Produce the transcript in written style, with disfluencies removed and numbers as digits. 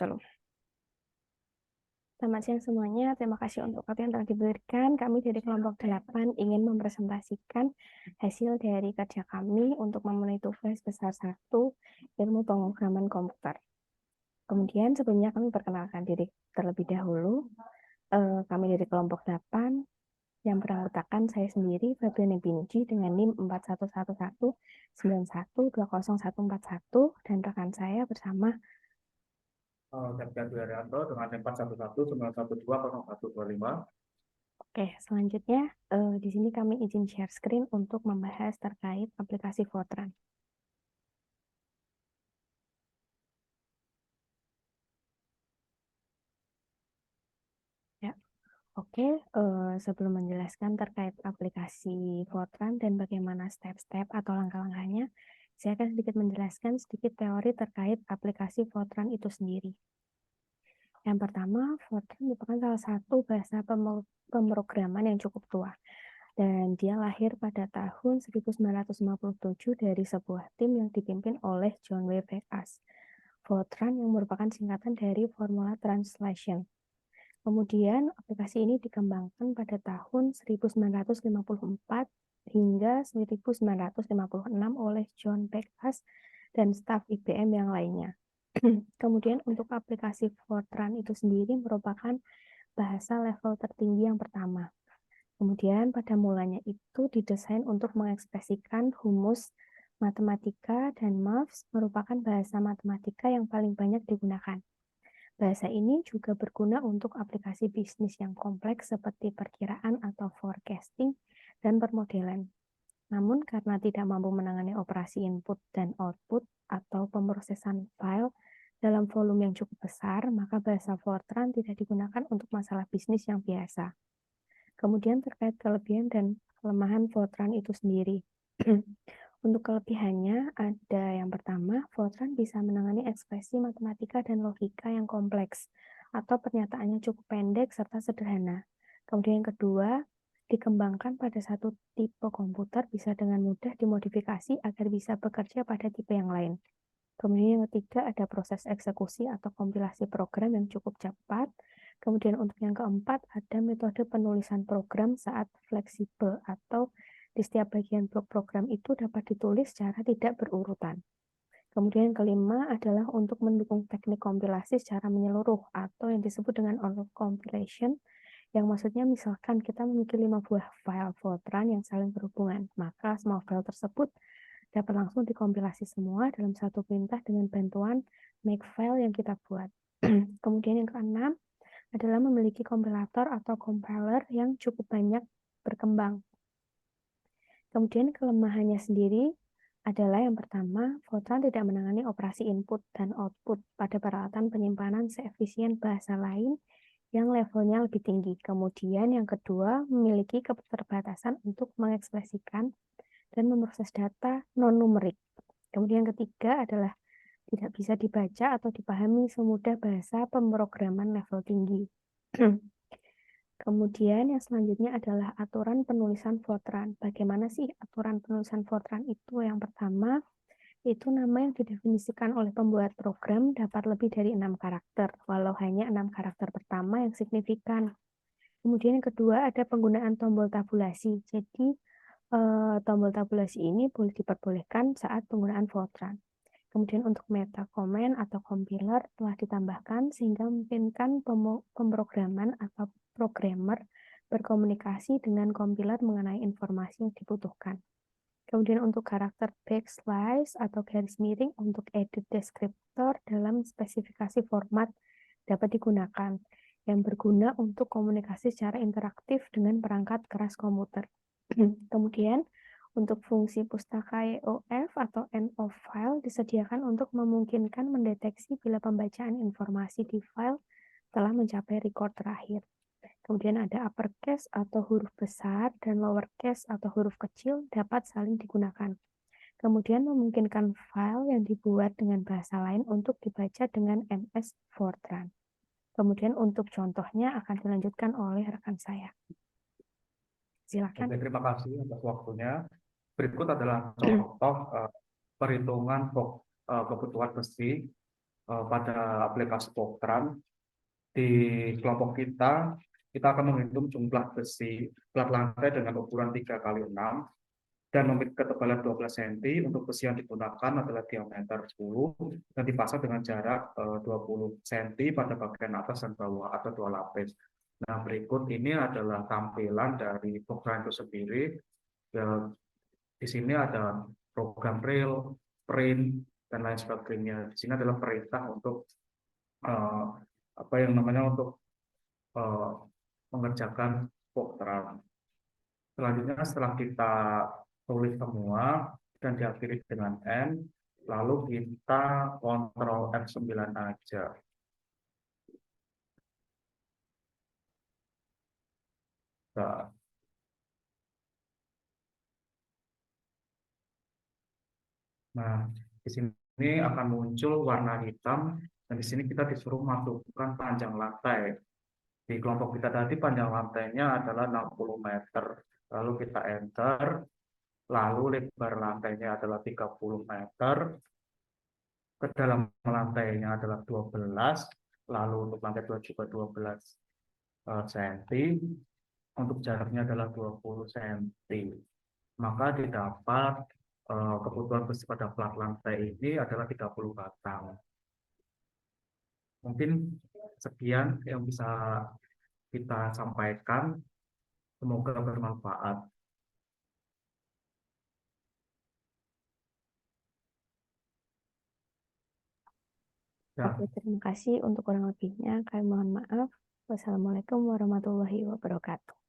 Betul. Selamat siang semuanya, terima kasih untuk waktu yang telah diberikan. Kami dari kelompok 8 ingin mempresentasikan hasil dari kerja kami untuk memenuhi tugas besar 1 ilmu pemrograman komputer. Kemudian sebelumnya kami perkenalkan diri terlebih dahulu. Kami dari kelompok 8 yang beranggotakan saya sendiri, Febriani Binji dengan NIM 411191204141 dan rekan saya bersama Septian Dwiaryanto dengan NIM 41191120125. Oke, selanjutnya di sini kami izin share screen untuk membahas terkait aplikasi Fortran. Ya, oke. Sebelum menjelaskan terkait aplikasi Fortran dan bagaimana step-step atau langkah-langkahnya, saya akan sedikit menjelaskan sedikit teori terkait aplikasi Fortran itu sendiri. Yang pertama, Fortran merupakan salah satu bahasa pemrograman yang cukup tua. Dan dia lahir pada tahun 1957 dari sebuah tim yang dipimpin oleh John W. Backus. Fortran yang merupakan singkatan dari Formula Translation. Kemudian aplikasi ini dikembangkan pada tahun 1954 hingga 1956 oleh John Backus dan staf IBM yang lainnya. Kemudian untuk aplikasi Fortran itu sendiri merupakan bahasa level tertinggi yang pertama. Kemudian pada mulanya itu didesain untuk mengekspresikan rumus matematika dan maths merupakan bahasa matematika yang paling banyak digunakan. Bahasa ini juga berguna untuk aplikasi bisnis yang kompleks seperti perkiraan atau forecasting dan permodelan. Namun karena tidak mampu menangani operasi input dan output atau pemrosesan file dalam volume yang cukup besar, maka bahasa Fortran tidak digunakan untuk masalah bisnis yang biasa. Kemudian terkait kelebihan dan kelemahan Fortran itu sendiri. Untuk kelebihannya ada yang pertama, Fortran bisa menangani ekspresi matematika dan logika yang kompleks atau pernyataannya cukup pendek serta sederhana. Kemudian yang kedua, dikembangkan pada satu tipe komputer bisa dengan mudah dimodifikasi agar bisa bekerja pada tipe yang lain. Kemudian yang ketiga ada proses eksekusi atau kompilasi program yang cukup cepat. Kemudian untuk yang keempat ada metode penulisan program saat fleksibel atau di setiap bagian blok program itu dapat ditulis secara tidak berurutan. Kemudian yang kelima adalah untuk mendukung teknik kompilasi secara menyeluruh atau yang disebut dengan auto compilation, yang maksudnya misalkan kita memiliki 5 buah file Fortran yang saling berhubungan, maka semua file tersebut dapat langsung dikompilasi semua dalam satu perintah dengan bantuan makefile yang kita buat. Kemudian yang keenam adalah memiliki kompilator atau compiler yang cukup banyak berkembang. Kemudian kelemahannya sendiri adalah yang pertama, Fortran tidak menangani operasi input dan output pada peralatan penyimpanan seefisien bahasa lain yang levelnya lebih tinggi. Kemudian yang kedua, memiliki keterbatasan untuk mengekspresikan dan memproses data non-numerik. Kemudian yang ketiga adalah tidak bisa dibaca atau dipahami semudah bahasa pemrograman level tinggi. Kemudian yang selanjutnya adalah aturan penulisan Fortran. Bagaimana sih aturan penulisan Fortran itu? Yang pertama, itu nama yang didefinisikan oleh pembuat program dapat lebih dari 6 karakter, walau hanya 6 karakter pertama yang signifikan. Kemudian yang kedua ada penggunaan tombol tabulasi. Jadi tombol tabulasi ini boleh diperbolehkan saat penggunaan Fortran. Kemudian untuk meta comment atau compiler telah ditambahkan sehingga memungkinkan pemrograman atau programmer berkomunikasi dengan compiler mengenai informasi yang dibutuhkan. Kemudian untuk karakter backslash atau garis miring untuk edit deskriptor dalam spesifikasi format dapat digunakan yang berguna untuk komunikasi secara interaktif dengan perangkat keras komputer. Kemudian, untuk fungsi pustaka EOF atau end of file disediakan untuk memungkinkan mendeteksi bila pembacaan informasi di file telah mencapai record terakhir. Kemudian ada uppercase atau huruf besar dan lowercase atau huruf kecil dapat saling digunakan. Kemudian memungkinkan file yang dibuat dengan bahasa lain untuk dibaca dengan MS Fortran. Kemudian untuk contohnya akan dilanjutkan oleh rekan saya. Silakan. Oke, terima kasih atas waktunya. Berikut adalah contoh perhitungan kebutuhan besi pada aplikasi Fortran. Di kelompok kita akan menghitung jumlah besi plat lantai dengan ukuran 3 kali 6 dan memiliki ketebalan 12 cm. Untuk besi yang digunakan adalah diameter 10 dan dipasang dengan jarak 20 cm pada bagian atas dan bawah atau 2 lapis. Nah, berikut ini adalah tampilan dari program itu sendiri. Ya, di sini ada program real, print, dan lain sebagainya. Di sini adalah perintah untuk eh, apa yang namanya untuk eh, mengerjakan program. Selanjutnya setelah kita tulis semua dan diakhiri dengan N, lalu kita kontrol F9 aja. Nah, nah, di sini akan muncul warna hitam dan di sini kita disuruh masukkan panjang lantai. Di kelompok kita tadi panjang lantainya adalah 60 meter. Lalu kita enter, lalu lebar lantainya adalah 30 meter, kedalaman lantainya adalah 12, lalu untuk lantai 2 juga 12 cm, untuk jaraknya adalah 20 cm. Maka didapat kebutuhan besi pada plat lantai ini adalah 30 batang. Mungkin sekian yang bisa kita sampaikan, semoga bermanfaat. Oke, Ya. terima kasih untuk kurang lebihnya. Kami mohon maaf. Wassalamualaikum warahmatullahi wabarakatuh.